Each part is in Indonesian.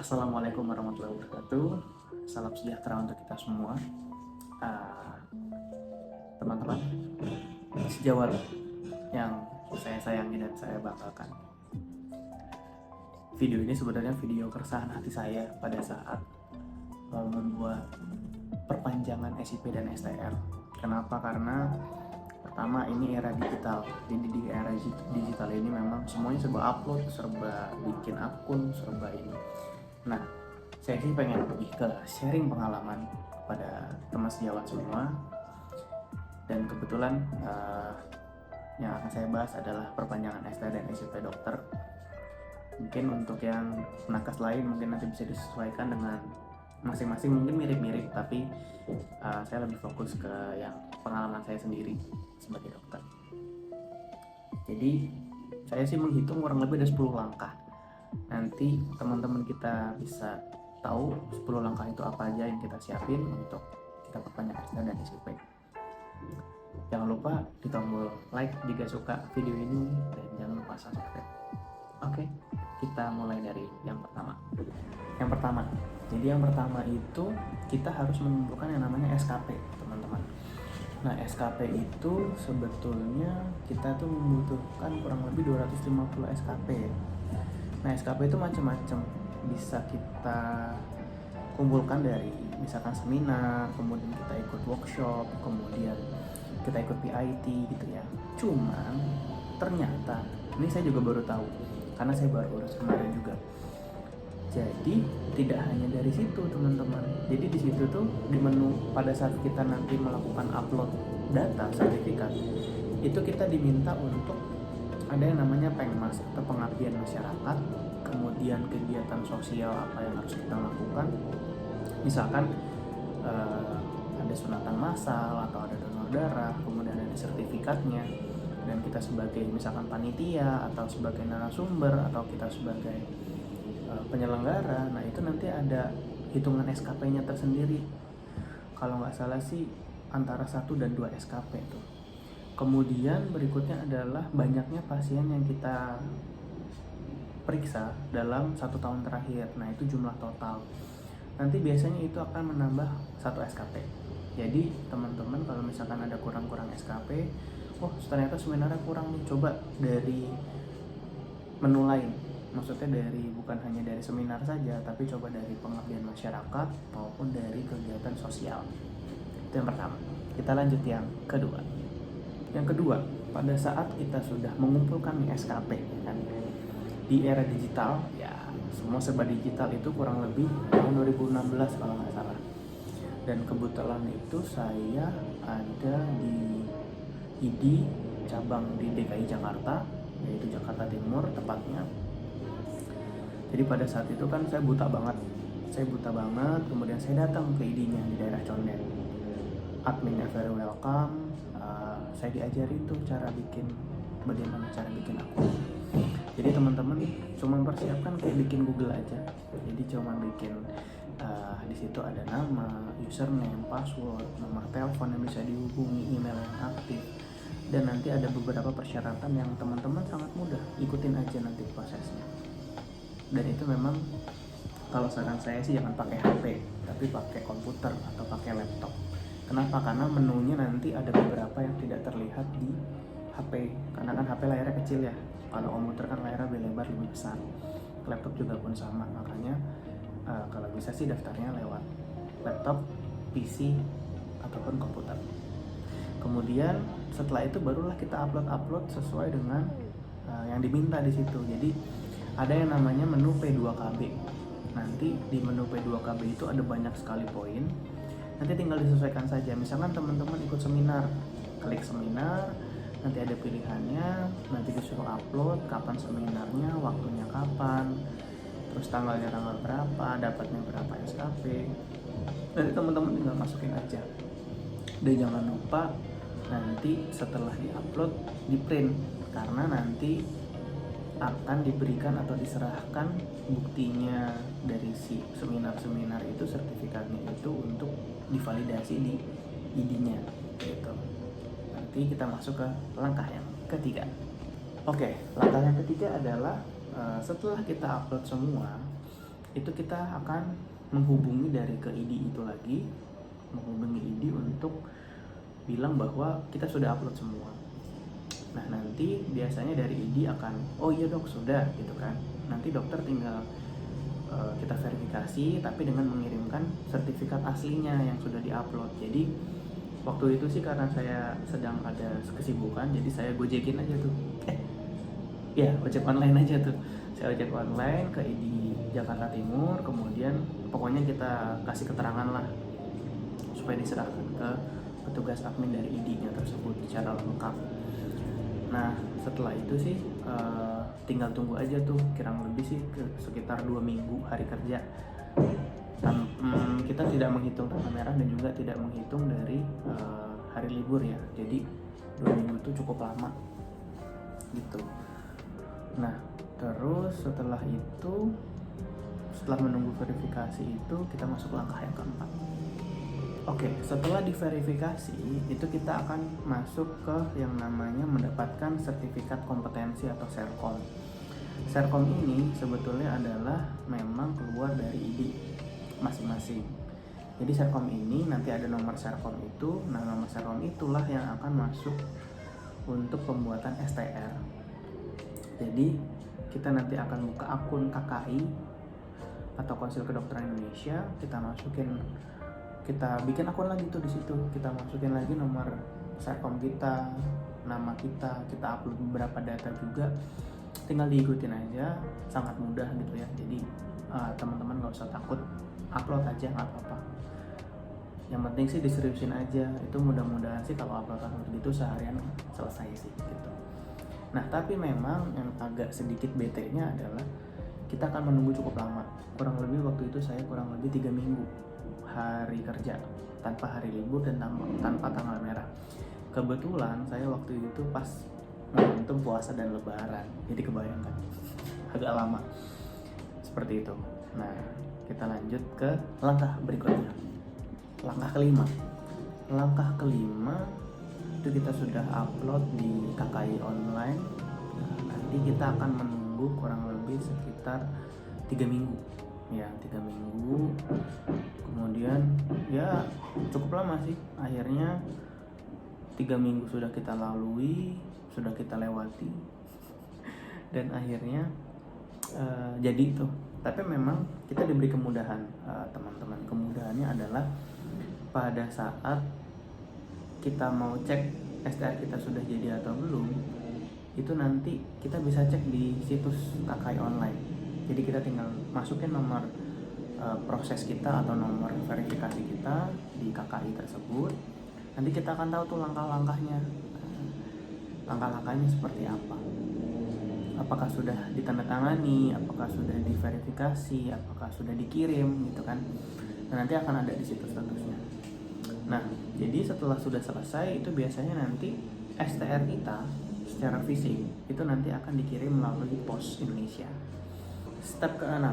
Assalamualaikum warahmatullahi wabarakatuh. Salam sejahtera untuk kita semua. Uh, Teman-teman sejawat yang saya sayangi dan saya banggakan. Video ini sebenarnya video keresahan hati saya pada saat mau membuat perpanjangan SIP dan STR. Kenapa? Karena pertama, ini era digital. Jadi di era digital ini memang semuanya serba upload, serba bikin akun, serba ini. Nah, saya sih pengen lebih ke sharing pengalaman kepada teman sejawat semua. Dan kebetulan yang akan saya bahas adalah perpanjangan ST dan SIP dokter. Mungkin untuk yang nakes lain mungkin nanti bisa disesuaikan dengan masing-masing, mungkin mirip-mirip, tapi saya lebih fokus ke yang pengalaman saya sendiri sebagai dokter. Jadi saya sih menghitung kurang lebih ada 10 langkah. Nanti teman-teman kita bisa tahu 10 langkah itu apa aja yang kita siapin untuk kita perpanjang ST dan SIP. Jangan lupa di tombol like jika suka video ini, dan jangan lupa subscribe. Oke, kita mulai dari yang pertama. Jadi yang pertama itu kita harus mengumpulkan yang namanya SKP, teman-teman. Nah, SKP itu sebetulnya kita tuh membutuhkan kurang lebih 250 SKP. Nah, SKP itu macam-macam, bisa kita kumpulkan dari misalkan seminar, kemudian kita ikut workshop, kemudian kita ikut PIT gitu ya. Cuman ternyata ini saya juga baru tahu karena saya baru urus kemarin juga. Jadi tidak hanya dari situ, teman-teman. Jadi di situ tuh di menu pada saat kita nanti melakukan upload data sertifikat, itu kita diminta untuk ada yang namanya pengmas atau pengabdian masyarakat, kemudian kegiatan sosial apa yang harus kita lakukan. Misalkan ada sunatan massal atau ada donor darah, kemudian ada sertifikatnya, dan kita sebagai misalkan panitia atau sebagai narasumber atau kita sebagai penyelenggara, nah itu nanti ada hitungan SKP-nya tersendiri. Kalau nggak salah sih antara 1 dan 2 SKP tuh. Kemudian berikutnya adalah banyaknya pasien yang kita periksa dalam 1 tahun terakhir. Nah itu jumlah total. Nanti biasanya itu akan menambah 1 SKP. Jadi teman-teman kalau misalkan ada kurang-kurang SKP, oh ternyata seminarnya kurang nih, coba dari menu lain. Maksudnya dari bukan hanya dari seminar saja, tapi coba dari pengabdian masyarakat maupun dari kegiatan sosial. Itu yang pertama. Kita lanjut yang kedua. Yang kedua, pada saat kita sudah mengumpulkan SKP kan, di era digital, ya semua serba digital itu kurang lebih tahun 2016 kalau nggak salah. Dan kebetulan itu saya ada di ID cabang di DKI Jakarta, yaitu Jakarta Timur tepatnya. Jadi pada saat itu kan saya buta banget, kemudian saya datang ke ID-nya di daerah Condet. Adminnya very welcome, saya diajari tuh bagaimana cara bikin akun. Jadi teman-teman cuma persiapkan kayak bikin Google aja. Jadi cuma bikin di situ ada nama, username, password, nomor telepon yang bisa dihubungi, email yang aktif, dan nanti ada beberapa persyaratan yang teman-teman sangat mudah, ikutin aja nanti prosesnya. Dan itu memang kalau saran saya sih jangan pakai HP, tapi pakai komputer atau pakai laptop. Kenapa? Karena menunya nanti ada beberapa yang tidak terlihat di HP, karena kan HP layarnya kecil ya. Kalau komputer kan layarnya lebih lebar, lebih besar. Laptop juga pun sama, makanya kalau bisa sih daftarnya lewat laptop, PC, ataupun komputer. Kemudian setelah itu barulah kita upload sesuai dengan yang diminta di situ. Jadi ada yang namanya menu P2KB. Nanti di menu P2KB itu ada banyak sekali poin. Nanti tinggal disesuaikan saja. Misalkan teman-teman ikut seminar, klik seminar, nanti ada pilihannya, nanti disuruh upload kapan seminarnya, waktunya kapan, terus tanggalnya tanggal berapa, dapatnya berapa SKP. Nanti teman-teman tinggal masukin aja. Dan jangan lupa nanti setelah diupload di print, karena nanti akan diberikan atau diserahkan buktinya dari si seminar itu, sertifikatnya itu untuk divalidasi di ID-nya gitu. Nanti kita masuk ke langkah yang ketiga. Oke, langkah yang ketiga adalah setelah kita upload semua, itu kita akan menghubungi dari ke ID itu lagi, menghubungi ID untuk bilang bahwa kita sudah upload semua. Nah nanti biasanya dari ID akan, oh iya dok sudah gitu kan. Nanti dokter tinggal kita verifikasi, tapi dengan mengirimkan sertifikat aslinya yang sudah diupload. Jadi waktu itu sih karena saya sedang ada kesibukan, jadi saya gojekin aja tuh. Ojek online aja tuh. Saya ojek online ke ID Jakarta Timur, kemudian pokoknya kita kasih keterangan lah supaya diserahkan ke petugas admin dari ID-nya tersebut secara lengkap. Nah setelah itu sih tinggal tunggu aja tuh, kurang lebih sih sekitar 2 minggu hari kerja. Kita tidak menghitung tanggal merah dan juga tidak menghitung dari hari libur ya, jadi 2 minggu itu cukup lama gitu. Nah terus setelah itu, setelah menunggu verifikasi itu, kita masuk langkah yang keempat. Oke, setelah diverifikasi itu kita akan masuk ke yang namanya mendapatkan sertifikat kompetensi atau Serkom. Serkom ini sebetulnya adalah memang keluar dari ID masing-masing. Jadi Serkom ini nanti ada nomor Serkom itu, nah nomor Serkom itulah yang akan masuk untuk pembuatan STR. Jadi kita nanti akan buka akun KKI atau Konsil Kedokteran Indonesia, kita bikin akun lagi tuh di situ, kita masukin lagi nomor Serkom kita, nama kita upload beberapa data juga, tinggal diikutin aja, sangat mudah gitu ya. Jadi teman-teman nggak usah takut, upload aja nggak apa-apa. Yang penting sih diseriusin aja, itu mudah-mudahan sih kalau upload gitu seharian selesai sih gitu. Nah tapi memang yang agak sedikit bete-nya adalah kita akan menunggu cukup lama, kurang lebih waktu itu saya kurang lebih 3 minggu hari kerja tanpa hari libur dan tanpa tanggal merah. Kebetulan saya waktu itu pas momentum puasa dan lebaran, jadi kebayangkan agak lama seperti itu. Nah kita lanjut ke langkah berikutnya, langkah kelima itu kita sudah upload di KKI online. Nanti kita akan menunggu kurang lebih sekitar 3 minggu ya, 3 minggu. Kemudian ya cukup lama sih, akhirnya 3 minggu sudah kita lalui, sudah kita lewati, dan akhirnya jadi itu. Tapi memang kita diberi kemudahan, teman-teman. Kemudahannya adalah pada saat kita mau cek STR kita sudah jadi atau belum, itu nanti kita bisa cek di situs KKI online. Jadi kita tinggal masukin nomor proses kita atau nomor verifikasi kita di KKI tersebut. Nanti kita akan tahu tuh langkah-langkahnya seperti apa, apakah sudah ditandatangani, apakah sudah diverifikasi, apakah sudah dikirim gitu kan. Dan nanti akan ada di situ statusnya. Nah jadi setelah sudah selesai itu biasanya nanti STR kita secara fisik itu nanti akan dikirim melalui Pos Indonesia. Step ke-6.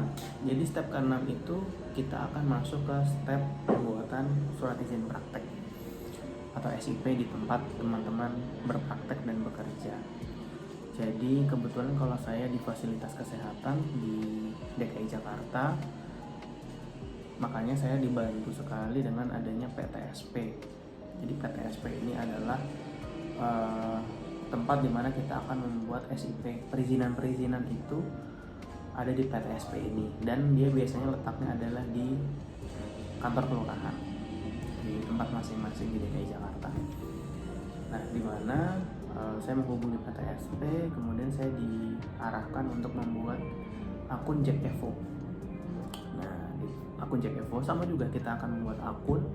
Jadi step ke-6 itu kita akan masuk ke step pembuatan surat izin praktek atau SIP di tempat teman-teman berpraktek dan bekerja. Jadi kebetulan kalau saya di fasilitas kesehatan di DKI Jakarta, makanya saya dibantu sekali dengan adanya PTSP. Jadi PTSP ini adalah tempat di mana kita akan membuat SIP. Perizinan itu ada di PTSP ini, dan dia biasanya letaknya adalah di kantor kelurahan di tempat masing-masing di DKI Jakarta. Nah di mana saya menghubungi PTSP, kemudian saya diarahkan untuk membuat akun Jack Evo. Nah di akun Jack Evo sama juga kita akan membuat akun,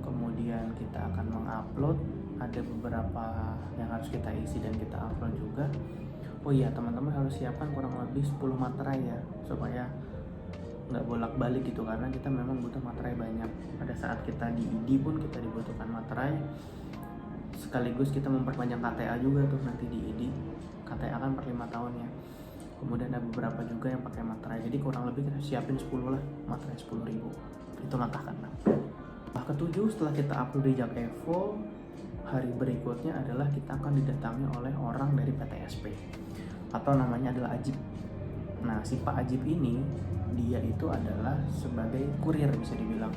kemudian kita akan mengupload, ada beberapa yang harus kita isi dan kita upload juga. Oh iya teman-teman harus siapkan kurang lebih 10 materai ya, supaya nggak bolak-balik gitu, karena kita memang butuh materai banyak. Pada saat kita di ID pun kita dibutuhkan materai, sekaligus kita memperpanjang KTA juga tuh nanti di ID. KTA kan per 5 tahun ya. Kemudian ada beberapa juga yang pakai materai, jadi kurang lebih kita siapin 10 lah, materai 10.000. Itu langkah ke-6. Langkah ke-7, setelah kita upload di Jak Evo, hari berikutnya adalah kita akan didatangi oleh orang dari PTSP atau namanya adalah Ajib. Nah si Pak Ajib ini dia itu adalah sebagai kurir bisa dibilang.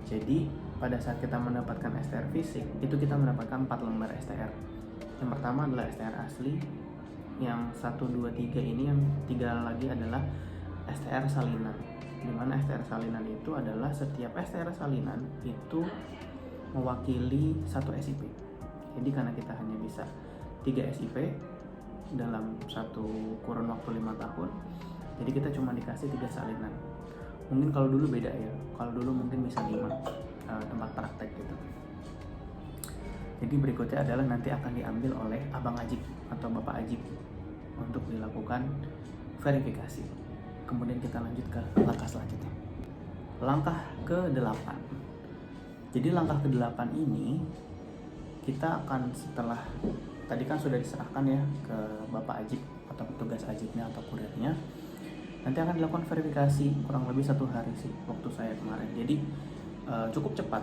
Jadi pada saat kita mendapatkan STR fisik itu kita mendapatkan 4 lembar STR. Yang pertama adalah STR asli, yang 1, 2, 3 ini, yang 3 lagi adalah STR salinan. Dimana STR salinan itu adalah setiap STR salinan itu mewakili 1 SIP. Jadi karena kita hanya bisa 3 SIP dalam satu kurun waktu 5 tahun, jadi kita cuma dikasih 3 salinan. Mungkin kalau dulu beda ya, kalau dulu mungkin bisa 5 tempat praktek gitu. Jadi berikutnya adalah nanti akan diambil oleh Abang Ajib atau Bapak Ajib untuk dilakukan verifikasi. Kemudian kita lanjut ke langkah selanjutnya. Langkah ke-8. Jadi langkah ke-8 ini kita akan, setelah tadi kan sudah diserahkan ya ke Bapak Ajib atau petugas Ajibnya atau kurirnya, nanti akan dilakukan verifikasi kurang lebih 1 hari sih waktu saya kemarin. Jadi cukup cepat.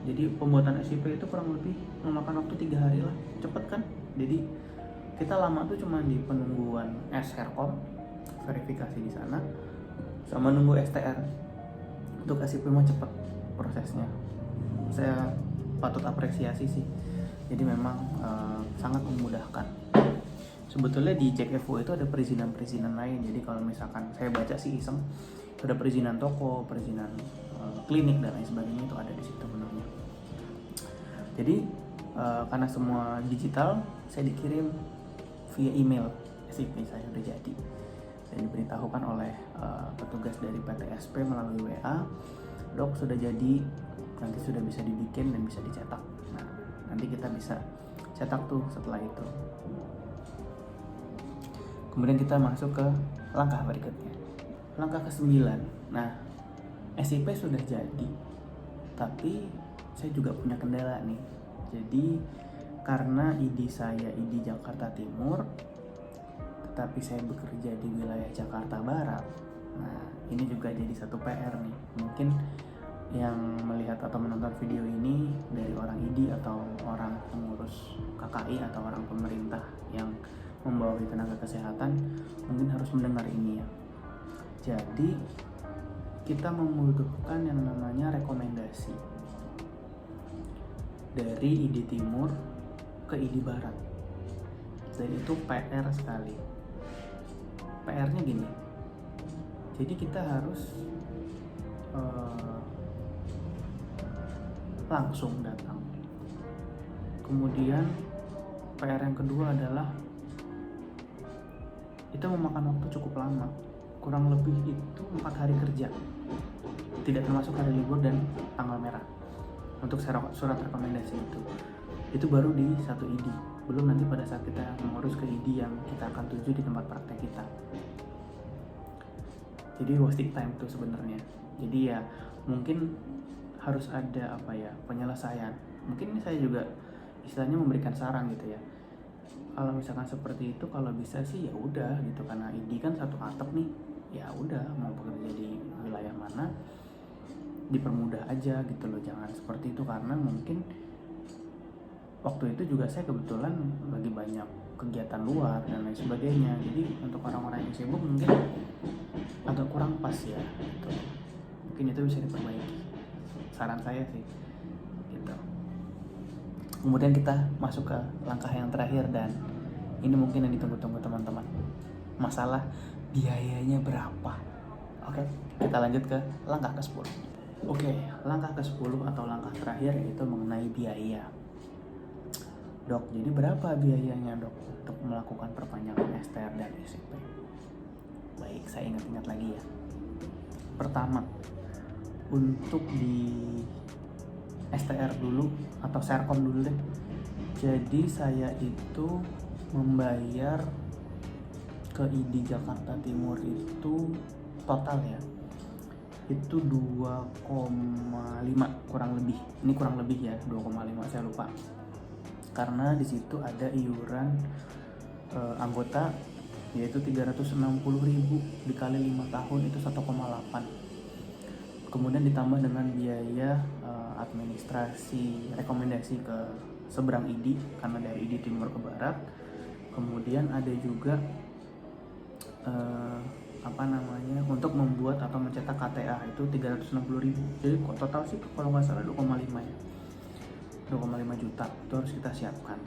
Jadi pembuatan SIP itu kurang lebih memakan waktu 3 hari lah, cepet kan. Jadi kita lama tuh cuma di penungguan SRCOM, verifikasi di sana, sama nunggu STR. Untuk SIP mah cepet prosesnya, saya patut apresiasi sih. Jadi memang sangat memudahkan. Sebetulnya di JekEvo itu ada perizinan-perizinan lain. Jadi kalau misalkan saya baca sih iseng, ada perizinan toko, perizinan klinik dan lain sebagainya, itu ada di situ benernya. Jadi karena semua digital, saya dikirim via email SIP saya udah jadi. Saya diberitahukan oleh petugas dari PTSP melalui WA, "Dok, sudah jadi, nanti sudah bisa dibikin dan bisa dicetak." Nah, nanti kita bisa cetak tuh setelah itu. Kemudian kita masuk ke langkah berikutnya. Langkah ke-9. Nah, SIP sudah jadi, tapi saya juga punya kendala nih. Jadi karena ID saya ID Jakarta Timur, tetapi saya bekerja di wilayah Jakarta Barat. Nah, ini juga jadi satu PR nih. Mungkin yang melihat atau menonton video ini dari orang ID atau orang pengurus KKI atau orang pemerintah yang membawahi tenaga kesehatan mungkin harus mendengar ini ya. Jadi kita membutuhkan yang namanya rekomendasi dari ID Timur ke ID Barat, dan itu PR sekali. PR-nya gini, jadi kita harus langsung datang. Kemudian PR yang kedua adalah itu memakan waktu cukup lama, kurang lebih itu 4 hari kerja, tidak termasuk hari libur dan tanggal merah untuk surat rekomendasi itu baru di satu ID, belum nanti pada saat kita mengurus ke ID yang kita akan tuju di tempat praktek kita. Jadi wasting time tuh sebenarnya. Jadi ya mungkin harus ada penyelesaian. Mungkin ini saya juga istilahnya memberikan saran gitu ya. Kalau misalkan seperti itu, kalau bisa sih ya udah gitu, karena ID kan satu atap nih. Ya udah, mau bekerja di wilayah mana dipermudah aja gitu loh, jangan seperti itu, karena mungkin waktu itu juga saya kebetulan lagi banyak kegiatan luar dan lain sebagainya. Jadi untuk orang-orang yang sibuk mungkin agak kurang pas ya gitu. Mungkin itu bisa diperbaiki, saran saya sih gitu. Kemudian kita masuk ke langkah yang terakhir, dan ini mungkin yang ditunggu-tunggu teman-teman, masalah biayanya berapa. Oke, kita lanjut ke langkah ke-10. Oke, langkah ke-10 atau langkah terakhir yaitu mengenai biaya. Dok, jadi berapa biayanya dok untuk melakukan perpanjangan STR dan SIP? Baik, saya ingat-ingat lagi ya. Pertama, untuk di STR dulu atau Serkom dulu deh. Jadi saya itu membayar ke ID Jakarta Timur itu total ya, itu 2,5 kurang lebih. Ini kurang lebih ya, 2,5, saya lupa. Karena di situ ada iuran anggota yaitu 360.000 dikali 5 tahun itu 1,8. Kemudian ditambah dengan biaya administrasi rekomendasi ke seberang ID karena dari ID Timur ke Barat. Kemudian ada juga untuk membuat atau mencetak KTA itu 360.000. Jadi total sih kalau nggak salah 2,5 ya, 2,5 juta itu harus kita siapkan.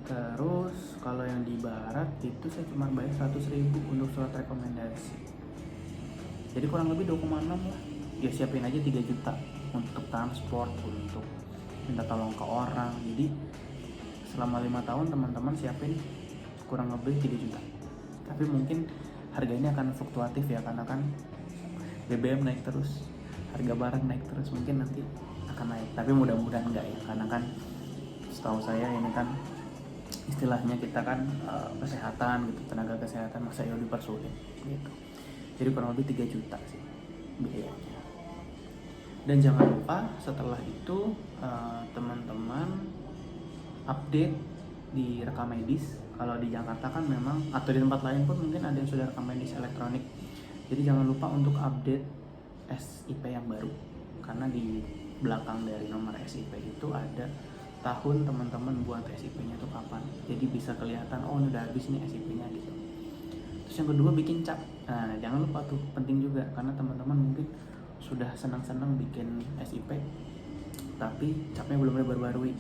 Terus kalau yang di barat itu saya cuma bayar 100.000 untuk surat rekomendasi. Jadi kurang lebih 2,6 lah. Ya siapin aja 3 juta untuk transport, untuk minta tolong ke orang. Jadi selama 5 tahun teman-teman siapin kurang lebih 3 juta. Tapi mungkin harga ini akan fluktuatif ya, karena kan BBM naik terus, harga barang naik terus, mungkin nanti akan naik. Tapi mudah-mudahan enggak ya, karena kan setahu saya ini kan istilahnya kita kan kesehatan gitu, tenaga kesehatan, masa ya dipersulit gitu. Jadi kurang lebih 3 juta sih biayanya. Dan jangan lupa setelah itu teman-teman update di rekam medis. Kalau di Jakarta kan memang, atau di tempat lain pun mungkin ada yang sudah rekam medis elektronik. Jadi jangan lupa untuk update SIP yang baru, karena di belakang dari nomor SIP itu ada tahun teman-teman buat SIP-nya itu kapan. Jadi bisa kelihatan, oh ini udah habis nih SIP-nya gitu. Terus yang kedua bikin cap. Nah jangan lupa tuh, penting juga, karena teman-teman mungkin sudah senang-senang bikin SIP tapi capnya belum diperbarui.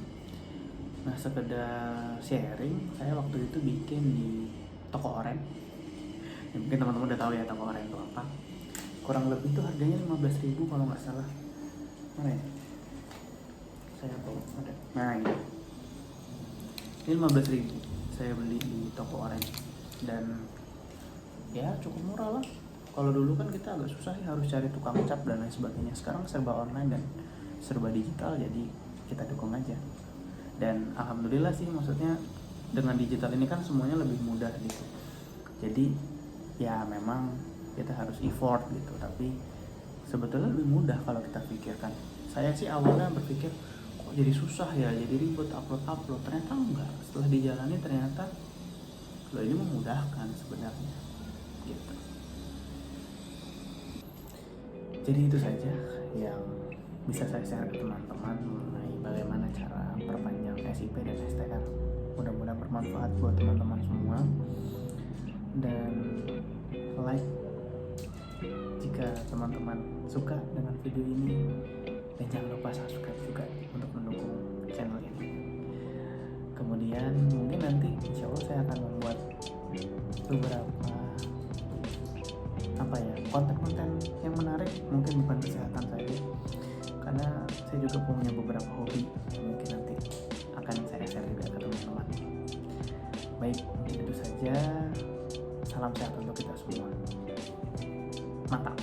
Nah sekedar sharing, saya waktu itu bikin di toko oren ya, mungkin teman-teman udah tahu ya toko oren itu apa. Kurang lebih tuh harganya 15.000 kalau nggak salah. Mana ya? Saya bawa ada. Nah ini 15.000 saya beli di toko oren, dan ya cukup murah lah. Kalau dulu kan kita agak susah ya, harus cari tukang cap dan lain sebagainya. Sekarang serba online dan serba digital, jadi kita dukung aja. Dan alhamdulillah sih, maksudnya dengan digital ini kan semuanya lebih mudah gitu. Jadi ya memang kita harus effort gitu, tapi sebetulnya lebih mudah kalau kita pikirkan. Saya sih awalnya berpikir kok jadi susah ya, jadi ribet upload. Ternyata enggak, setelah dijalani ternyata loh ini memudahkan sebenarnya gitu. Jadi itu saja yang bisa saya share ke teman-teman mengenai bagaimana cara perpanjang SIP dan STR. Mudah-mudahan bermanfaat buat teman-teman semua, dan like jika teman-teman suka dengan video ini, dan jangan lupa subscribe juga untuk mendukung channel ini. Kemudian mungkin nanti insya Allah saya akan membuat beberapa konten-konten yang menarik, mungkin bukan kesehatan saja, karena saya juga punya beberapa hobi yang mungkin nanti akan saya share juga ke teman-teman. Baik, mungkin itu saja. Salam sehat untuk kita semua. Mantap.